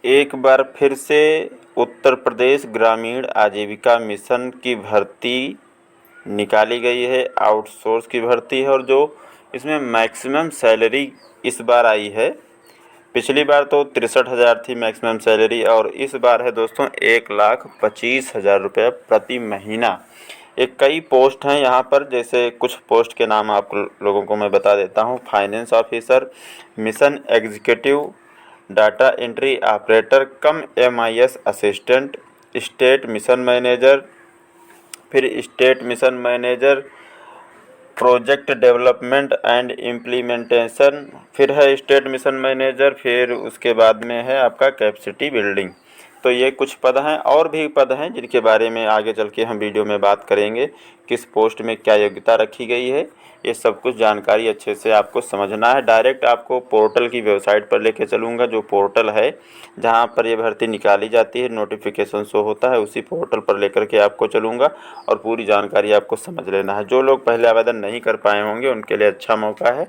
एक बार फिर से उत्तर प्रदेश ग्रामीण आजीविका मिशन की भर्ती निकाली गई है। आउटसोर्स की भर्ती है और जो इसमें मैक्सिमम सैलरी इस बार आई है। पिछली बार तो 63,000 थी मैक्सिमम सैलरी और इस बार है दोस्तों 1,25,000 रुपये प्रति महीना। एक कई पोस्ट हैं यहाँ पर, जैसे कुछ पोस्ट के नाम आप लोगों को मैं बता देता हूँ। Finance officer, mission executive, data entry operator cum MIS assistant, state mission manager, फिर state mission manager, project development and implementation, फिर है स्टेट मिशन मैनेजर, फिर उसके बाद में है आपका कैपेसिटी बिल्डिंग। तो ये कुछ पद हैं, और भी पद हैं जिनके बारे में आगे चल के हम वीडियो में बात करेंगे। किस पोस्ट में क्या योग्यता रखी गई है, ये सब कुछ जानकारी अच्छे से आपको समझना है। डायरेक्ट आपको पोर्टल की वेबसाइट पर लेके चलूँगा, जो पोर्टल है जहाँ पर ये भर्ती निकाली जाती है, नोटिफिकेशन शो होता है, उसी पोर्टल पर लेकर के आपको चलूँगा और पूरी जानकारी आपको समझ लेना है। जो लोग पहले आवेदन नहीं कर पाए होंगे उनके लिए अच्छा मौका है।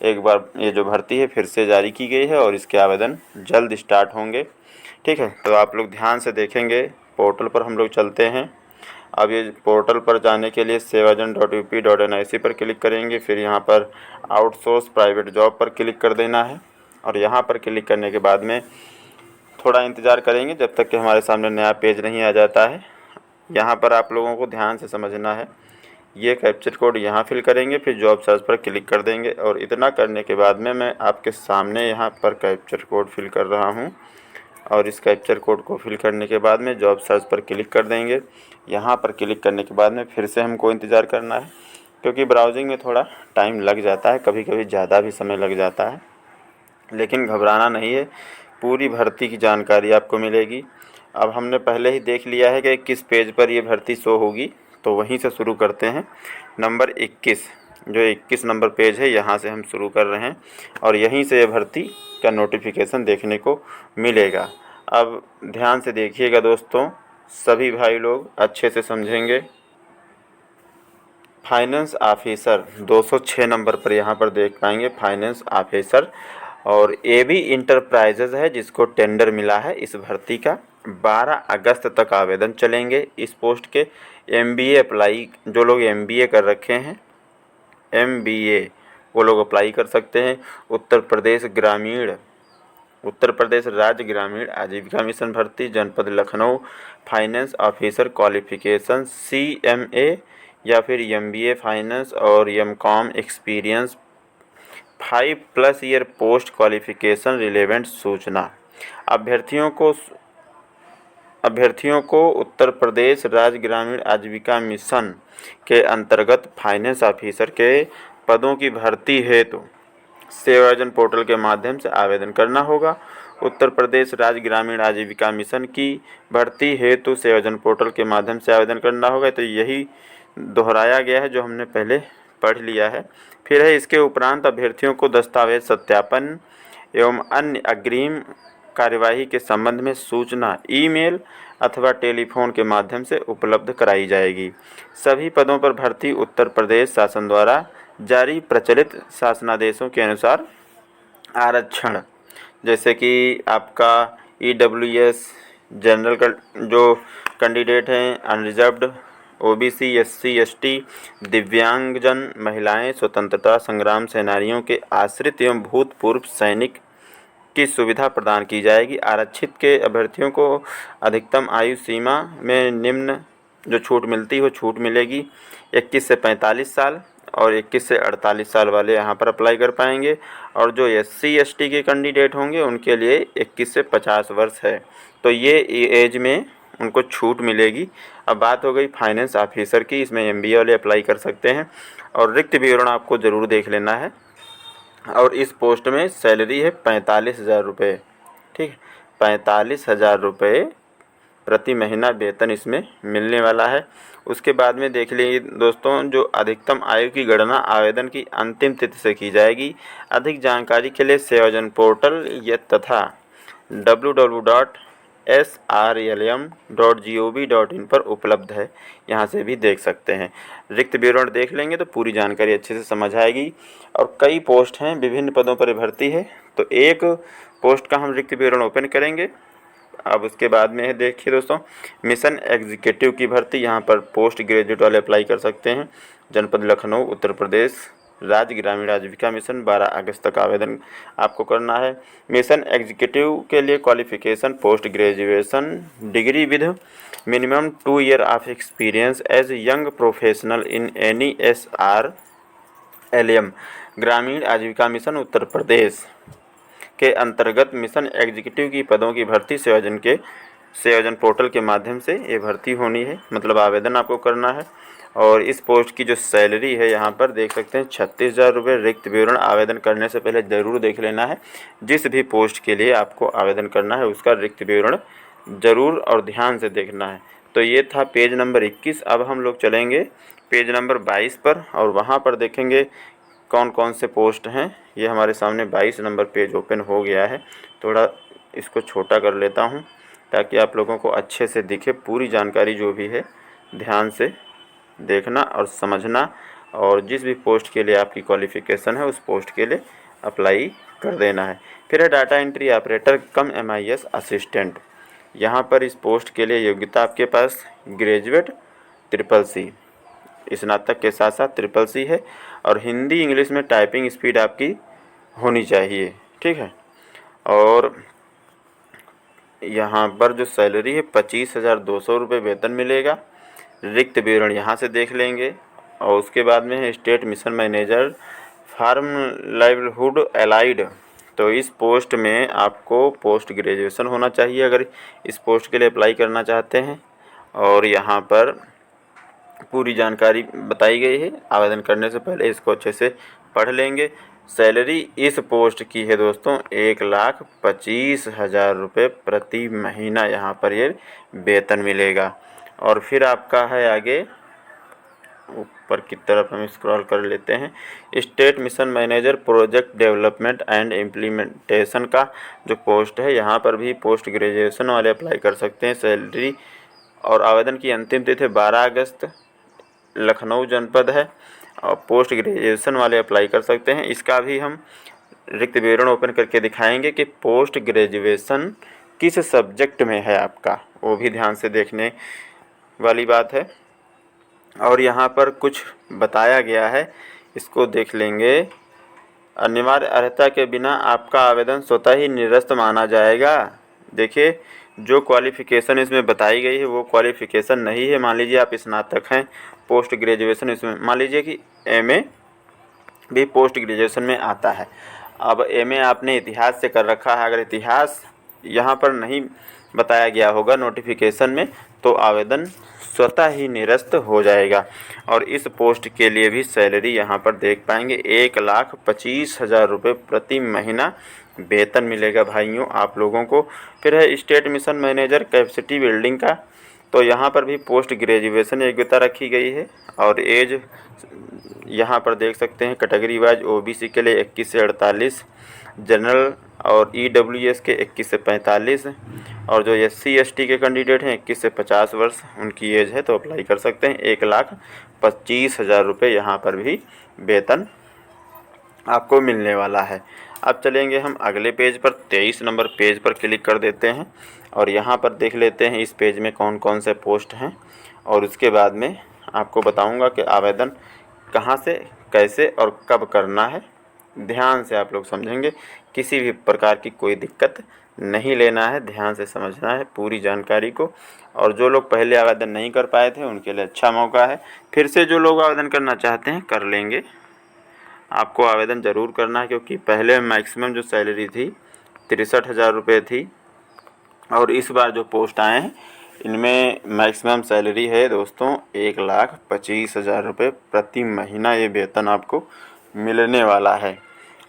एक बार ये जो भर्ती है फिर से जारी की गई है और इसके आवेदन जल्द स्टार्ट होंगे। ठीक है, तो आप लोग ध्यान से देखेंगे। पोर्टल पर हम लोग चलते हैं। अब ये पोर्टल पर जाने के लिए sevajan.up.nic पर क्लिक करेंगे। फिर यहाँ पर आउटसोर्स प्राइवेट जॉब पर क्लिक कर देना है और यहाँ पर क्लिक करने के बाद में थोड़ा इंतज़ार करेंगे जब तक कि हमारे सामने नया पेज नहीं आ जाता है। यहाँ पर आप लोगों को ध्यान से समझना है। ये कैप्चर कोड यहाँ फिल करेंगे, फिर जॉब सर्च पर क्लिक कर देंगे और इतना करने के बाद में मैं आपके सामने यहाँ पर कैप्चर कोड फिल कर रहा हूँ और इस कैप्चर कोड को फिल करने के बाद में जॉब सर्च पर क्लिक कर देंगे। यहाँ पर क्लिक करने के बाद में फिर से हमको इंतज़ार करना है, क्योंकि ब्राउजिंग में थोड़ा टाइम लग जाता है, कभी कभी ज़्यादा भी समय लग जाता है, लेकिन घबराना नहीं है। पूरी भर्ती की जानकारी आपको मिलेगी। अब हमने पहले ही देख लिया है कि किस पेज पर ये भर्ती शो होगी, तो वहीं से शुरू करते हैं। नंबर 21, जो 21 नंबर पेज है, यहाँ से हम शुरू कर रहे हैं और यहीं से ये भर्ती का नोटिफिकेशन देखने को मिलेगा। अब ध्यान से देखिएगा दोस्तों, सभी भाई लोग अच्छे से समझेंगे। फाइनेंस ऑफिसर 206 नंबर पर यहाँ पर देख पाएंगे फाइनेंस ऑफिसर, और AB इंटरप्राइजेज है जिसको टेंडर मिला है इस भर्ती का। 12 अगस्त तक आवेदन चलेंगे इस पोस्ट के। MBA अप्लाई, जो लोग MBA कर रखे हैं, MBA वो लोग अप्लाई कर सकते हैं। उत्तर प्रदेश राज्य ग्रामीण आजीविका मिशन भर्ती, जनपद Lucknow, finance officer qualification CMA या फिर MBA फाइनेंस और MCOM experience 5+ year post qualification relevant सूचना। अभ्यर्थियों को उत्तर प्रदेश राज्य ग्रामीण आजीविका मिशन के अंतर्गत फाइनेंस ऑफिसर के पदों की भर्ती हेतु सेवायोजन पोर्टल के माध्यम से आवेदन करना होगा। उत्तर प्रदेश राज्य ग्रामीण आजीविका मिशन की भर्ती हेतु सेवायोजन पोर्टल के माध्यम से आवेदन करना होगा। तो यही दोहराया गया है जो हमने पहले पढ़ लिया है। फिर है इसके उपरांत अभ्यर्थियों को दस्तावेज सत्यापन एवं अन्य अग्रिम कार्यवाही के संबंध में सूचना ईमेल अथवा टेलीफोन के माध्यम से उपलब्ध कराई जाएगी। सभी पदों पर भर्ती उत्तर प्रदेश शासन द्वारा जारी प्रचलित शासनादेशों के अनुसार आरक्षण, जैसे कि आपका EWS जनरल जो कैंडिडेट हैं, अनरिजर्व्ड, OBC, SC, ST, दिव्यांगजन, महिलाएं, स्वतंत्रता संग्राम सेनानियों के आश्रित एवं भूतपूर्व सैनिक की सुविधा प्रदान की जाएगी। आरक्षित के अभ्यर्थियों को अधिकतम आयु सीमा में निम्न जो छूट मिलती है वो छूट मिलेगी। 21 से 45 साल और 21 से 48 साल वाले यहाँ पर अप्लाई कर पाएंगे, और जो SC, ST के कैंडिडेट होंगे उनके लिए 21 से 50 वर्ष है, तो ये एज में उनको छूट मिलेगी। अब बात हो गई फाइनेंस ऑफिसर की, इसमें MBA वाले अप्लाई कर सकते हैं और रिक्त विवरण आपको ज़रूर देख लेना है। और इस पोस्ट में सैलरी है 45,000 रुपये। ठीक, 45,000 रुपये प्रति महीना वेतन इसमें मिलने वाला है। उसके बाद में देख लीजिए दोस्तों, जो अधिकतम आयु की गणना आवेदन की अंतिम तिथि से की जाएगी। अधिक जानकारी के लिए सेवायोजन पोर्टल या तथा www.srlm.gov.in पर उपलब्ध है, यहाँ से भी देख सकते हैं। रिक्त विवरण देख लेंगे तो पूरी जानकारी अच्छे से समझ आएगी। और कई पोस्ट हैं, विभिन्न पदों पर भर्ती है, तो एक पोस्ट का हम रिक्त विवरण ओपन करेंगे अब उसके बाद में है देखिए दोस्तों, मिशन एग्जीक्यूटिव की भर्ती। यहाँ पर पोस्ट ग्रेजुएट वाले अप्लाई कर सकते हैं। जनपद लखनऊ उत्तर प्रदेश, राज्य ग्रामीण आजीविका मिशन। 12 अगस्त तक आवेदन आपको करना है। मिशन एग्जीक्यूटिव के लिए qualification post graduation degree with minimum 2 year of experience as young professional in any SRLM ग्रामीण आजीविका मिशन उत्तर प्रदेश के अंतर्गत मिशन एग्जीक्यूटिव की पदों की भर्ती सेवायोजन पोर्टल के माध्यम से ये भर्ती होनी है, मतलब आवेदन आपको करना है। और इस पोस्ट की जो सैलरी है यहाँ पर देख सकते हैं 36,000 रुपये। रिक्त विवरण आवेदन करने से पहले ज़रूर देख लेना है। जिस भी पोस्ट के लिए आपको आवेदन करना है उसका रिक्त विवरण ज़रूर और ध्यान से देखना है। तो ये था पेज नंबर 21। अब हम लोग चलेंगे पेज नंबर 22 पर और वहाँ पर देखेंगे कौन कौन से पोस्ट हैं। ये हमारे सामने 22 नंबर पेज ओपन हो गया है। थोड़ा इसको छोटा कर लेता हूँ ताकि आप लोगों को अच्छे से दिखे। पूरी जानकारी जो भी है ध्यान से देखना और समझना, और जिस भी पोस्ट के लिए आपकी क्वालिफ़िकेशन है उस पोस्ट के लिए अप्लाई कर देना है। फिर है data entry operator cum MIS assistant. यहाँ पर इस पोस्ट के लिए योग्यता आपके पास ग्रेजुएट CCC, स्नातक के साथ साथ CCC है, और हिंदी इंग्लिश में टाइपिंग स्पीड आपकी होनी चाहिए, ठीक है। और यहाँ पर जो सैलरी है 25,200 रुपये वेतन मिलेगा। रिक्त विवरण यहाँ से देख लेंगे। और उसके बाद में है state mission manager farm livelihood allied. तो इस पोस्ट में आपको पोस्ट ग्रेजुएशन होना चाहिए अगर इस पोस्ट के लिए अप्लाई करना चाहते हैं। और यहाँ पर पूरी जानकारी बताई गई है। आवेदन करने से पहले इसको अच्छे से पढ़ लेंगे। सैलरी इस पोस्ट की है दोस्तों 1,25,000 रुपये प्रति महीना यहाँ पर ये वेतन मिलेगा। और फिर आपका है आगे ऊपर की तरफ हम स्क्रॉल कर लेते हैं, state mission manager project development and implementation का जो पोस्ट है यहाँ पर भी पोस्ट ग्रेजुएशन वाले अप्लाई कर सकते हैं। सैलरी और आवेदन की अंतिम तिथि 12 अगस्त, लखनऊ जनपद है, और पोस्ट ग्रेजुएशन वाले अप्लाई कर सकते हैं। इसका भी हम रिक्त विवरण ओपन करके दिखाएंगे कि पोस्ट ग्रेजुएशन किस सब्जेक्ट में है आपका, वो भी ध्यान से देखने वाली बात है। और यहाँ पर कुछ बताया गया है, इसको देख लेंगे। अनिवार्य अर्हता के बिना आपका आवेदन स्वतः ही निरस्त माना जाएगा। देखिए जो क्वालिफ़िकेशन इसमें बताई गई है वो क्वालिफ़िकेशन नहीं है। मान लीजिए आप स्नातक हैं, पोस्ट ग्रेजुएशन इसमें मान लीजिए कि MA भी पोस्ट ग्रेजुएशन में आता है। अब MA आपने इतिहास से कर रखा है, अगर इतिहास यहाँ पर नहीं बताया गया होगा नोटिफिकेशन में तो आवेदन स्वतः ही निरस्त हो जाएगा। और इस पोस्ट के लिए भी सैलरी यहाँ पर देख पाएंगे 1,25,000 रुपये प्रति महीना वेतन मिलेगा भाइयों आप लोगों को। फिर है state mission manager capacity building का। तो यहाँ पर भी पोस्ट ग्रेजुएशन योग्यता रखी गई है। और एज यहाँ पर देख सकते हैं कैटेगरी वाइज OBC के लिए 21 से 48, जनरल और EWS के 21 से 45, और जो SC ST के कैंडिडेट हैं 21 से 50 वर्ष उनकी एज है तो अप्लाई कर सकते हैं। 1,25,000 रुपये यहाँ पर भी वेतन आपको मिलने वाला है। अब चलेंगे हम अगले पेज पर, 23 नंबर पेज पर क्लिक कर देते हैं और यहाँ पर देख लेते हैं इस पेज में कौन कौन से पोस्ट हैं। और उसके बाद में आपको बताऊँगा कि आवेदन कहाँ से कैसे और कब करना है। ध्यान से आप लोग समझेंगे, किसी भी प्रकार की कोई दिक्कत नहीं लेना है, ध्यान से समझना है पूरी जानकारी को। और जो लोग पहले आवेदन नहीं कर पाए थे उनके लिए अच्छा मौका है। फिर से जो लोग आवेदन करना चाहते हैं कर लेंगे। आपको आवेदन ज़रूर करना है क्योंकि पहले मैक्सिमम जो सैलरी थी 63,000 रुपये थी, और इस बार जो पोस्ट आए हैं इनमें मैक्सिमम सैलरी है दोस्तों 1,25,000 रुपये प्रति महीना ये वेतन आपको मिलने वाला है।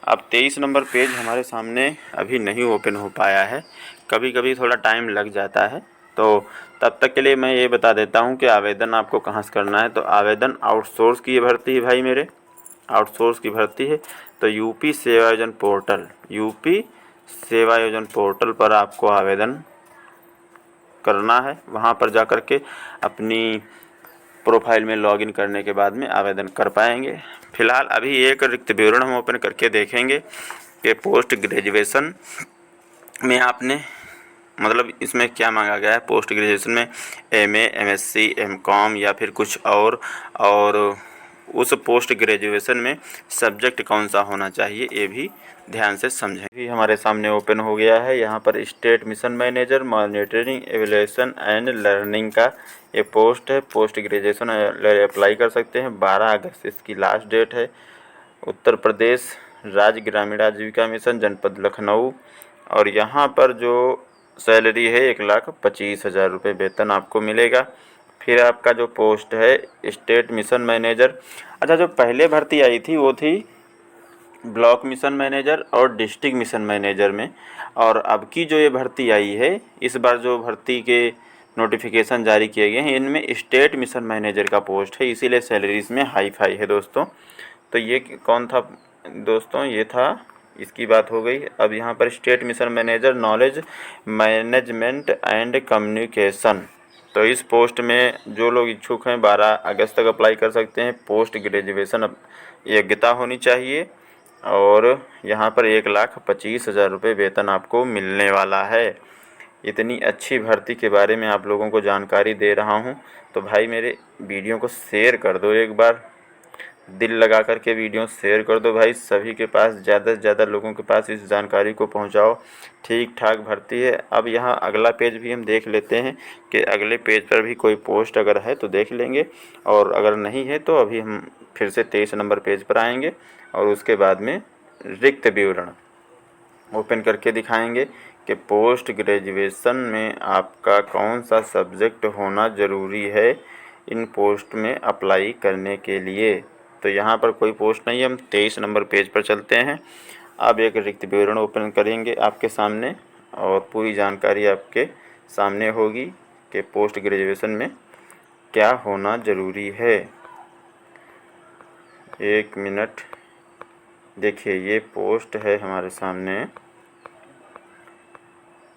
अब 23 नंबर पेज हमारे सामने अभी नहीं ओपन हो पाया है, कभी कभी थोड़ा टाइम लग जाता है, तो तब तक के लिए मैं ये बता देता हूँ कि आवेदन आपको कहाँ से करना है। तो आवेदन आउटसोर्स की ये भर्ती है भाई मेरे, आउटसोर्स की भर्ती है। तो यूपी सेवायोजन पोर्टल पर आपको आवेदन करना है। वहाँ पर जा कर के अपनी प्रोफाइल में लॉगिन करने के बाद में आवेदन कर पाएंगे। फ़िलहाल अभी एक रिक्त विवरण हम ओपन करके देखेंगे कि पोस्ट ग्रेजुएशन में आपने मतलब इसमें क्या मांगा गया है, पोस्ट ग्रेजुएशन में एमए, एमएससी, एमकॉम या फिर कुछ और उस पोस्ट ग्रेजुएशन में सब्जेक्ट कौन सा होना चाहिए, ये भी ध्यान से समझें। भी हमारे सामने ओपन हो गया है। यहाँ पर state mission manager monitoring evaluation and learning का ये पोस्ट है। पोस्ट ग्रेजुएशन अप्लाई कर सकते हैं। 12 अगस्त इसकी लास्ट डेट है। उत्तर प्रदेश राज्य ग्रामीण आजीविका मिशन, जनपद लखनऊ। और यहाँ पर जो सैलरी है 1,25,000 रुपये वेतन आपको मिलेगा। फिर आपका जो पोस्ट है स्टेट मिशन मैनेजर। अच्छा, जो पहले भर्ती आई थी वो थी ब्लॉक मिशन मैनेजर और डिस्ट्रिक्ट मिशन मैनेजर में, और अब की जो ये भर्ती आई है, इस बार जो भर्ती के नोटिफिकेशन जारी किए गए हैं, इनमें स्टेट मिशन मैनेजर का पोस्ट है, इसीलिए सैलरी इसमें हाई फाई है दोस्तों। तो ये कौन था दोस्तों, ये था, इसकी बात हो गई। अब यहाँ पर state mission manager knowledge management and communication, तो इस पोस्ट में जो लोग इच्छुक हैं 12 अगस्त तक अप्लाई कर सकते हैं। पोस्ट ग्रेजुएशन योग्यता होनी चाहिए और यहाँ पर 1,25,000 रुपये वेतन आपको मिलने वाला है। इतनी अच्छी भर्ती के बारे में आप लोगों को जानकारी दे रहा हूँ, तो भाई मेरे वीडियो को शेयर कर दो, एक बार दिल लगा कर के वीडियो शेयर कर दो भाई, सभी के पास, ज़्यादा से ज़्यादा लोगों के पास इस जानकारी को पहुंचाओ। ठीक ठाक भर्ती है। अब यहाँ अगला पेज भी हम देख लेते हैं कि अगले पेज पर भी कोई पोस्ट अगर है तो देख लेंगे, और अगर नहीं है तो अभी हम फिर से 23 नंबर पेज पर आएंगे और उसके बाद में रिक्त विवरण ओपन करके दिखाएंगे कि पोस्ट ग्रेजुएशन में आपका कौन सा सब्जेक्ट होना ज़रूरी है इन पोस्ट में अप्लाई करने के लिए। तो यहाँ पर कोई पोस्ट नहीं है। हम 23 नंबर पेज पर चलते हैं। अब एक रिक्त विवरण ओपन करेंगे आपके सामने और पूरी जानकारी आपके सामने होगी कि पोस्ट ग्रेजुएशन में क्या होना ज़रूरी है। 1 मिनट, देखिए ये पोस्ट है हमारे सामने,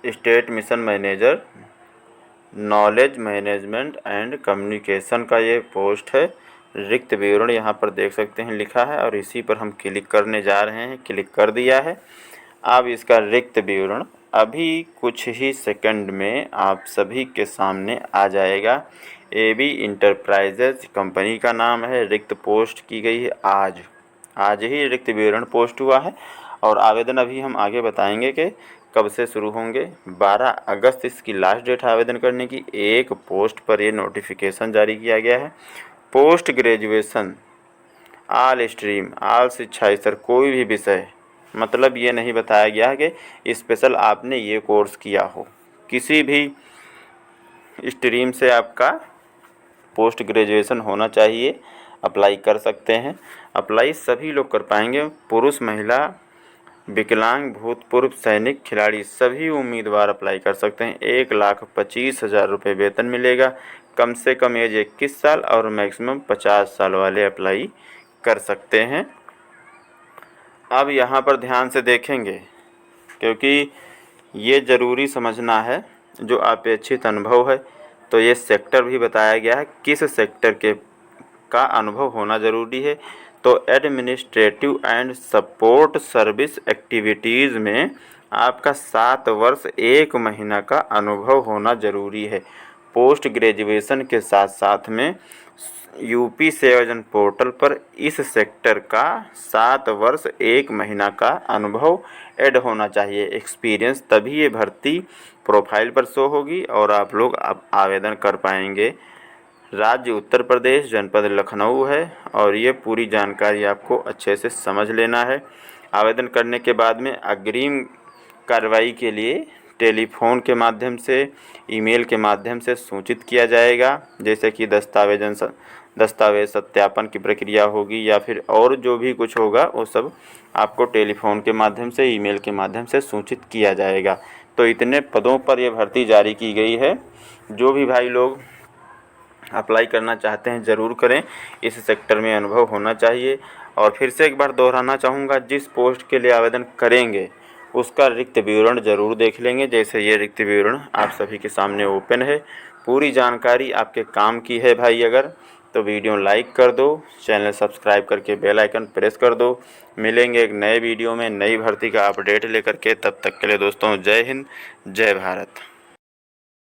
state mission manager knowledge management and communication का ये पोस्ट है। रिक्त विवरण यहाँ पर देख सकते हैं लिखा है और इसी पर हम क्लिक करने जा रहे हैं। क्लिक कर दिया है। अब इसका रिक्त विवरण अभी कुछ ही सेकंड में आप सभी के सामने आ जाएगा। AB इंटरप्राइजेज कंपनी का नाम है। रिक्त पोस्ट की गई है आज ही रिक्त विवरण पोस्ट हुआ है और आवेदन अभी हम आगे बताएंगे कि कब से शुरू होंगे। 12 अगस्त इसकी लास्ट डेट है आवेदन करने की। एक पोस्ट पर ये नोटिफिकेशन जारी किया गया है। पोस्ट ग्रेजुएशन आल स्ट्रीम, आल शिक्षा स्तर, कोई भी विषय, मतलब ये नहीं बताया गया है कि स्पेशल आपने ये कोर्स किया हो। किसी भी स्ट्रीम से आपका पोस्ट ग्रेजुएशन होना चाहिए, अप्लाई कर सकते हैं। अप्लाई सभी लोग कर पाएंगे, पुरुष, महिला, विकलांग, भूतपूर्व सैनिक, खिलाड़ी, सभी उम्मीदवार अप्लाई कर सकते हैं। 1,25,000 रुपये वेतन मिलेगा। कम से कम एज 21 साल और मैक्सिमम 50 साल वाले अप्लाई कर सकते हैं। अब यहाँ पर ध्यान से देखेंगे क्योंकि ये ज़रूरी समझना है जो अपेक्षित अनुभव है। तो ये सेक्टर भी बताया गया है किस सेक्टर के का अनुभव होना ज़रूरी है। तो administrative and support service activities में आपका 7 वर्ष 1 महीना का अनुभव होना ज़रूरी है। पोस्ट ग्रेजुएशन के साथ साथ में यूपी सेवायोजन पोर्टल पर इस सेक्टर का 7 वर्ष 1 महीना का अनुभव ऐड होना चाहिए, एक्सपीरियंस, तभी ये भर्ती प्रोफाइल पर शो होगी और आप लोग आवेदन कर पाएंगे। राज्य उत्तर प्रदेश, जनपद लखनऊ है और ये पूरी जानकारी आपको अच्छे से समझ लेना है। आवेदन करने के बाद में अग्रिम कार्रवाई के लिए टेलीफोन के माध्यम से, ईमेल के माध्यम से सूचित किया जाएगा, जैसे कि दस्तावेज सत्यापन की प्रक्रिया होगी या फिर और जो भी कुछ होगा वो सब आपको टेलीफोन के माध्यम से, ईमेल के माध्यम से सूचित किया जाएगा। तो इतने पदों पर यह भर्ती जारी की गई है। जो भी भाई लोग अप्लाई करना चाहते हैं ज़रूर करें। इस सेक्टर में अनुभव होना चाहिए। और फिर से एक बार दोहराना चाहूँगा, जिस पोस्ट के लिए आवेदन करेंगे उसका रिक्त विवरण ज़रूर देख लेंगे। जैसे ये रिक्त विवरण आप सभी के सामने ओपन है। पूरी जानकारी आपके काम की है भाई अगर, तो वीडियो लाइक कर दो, चैनल सब्सक्राइब करके बेल आइकन प्रेस कर दो। मिलेंगे एक नए वीडियो में नई भर्ती का अपडेट लेकर के। तब तक के लिए दोस्तों जय हिंद, जय भारत।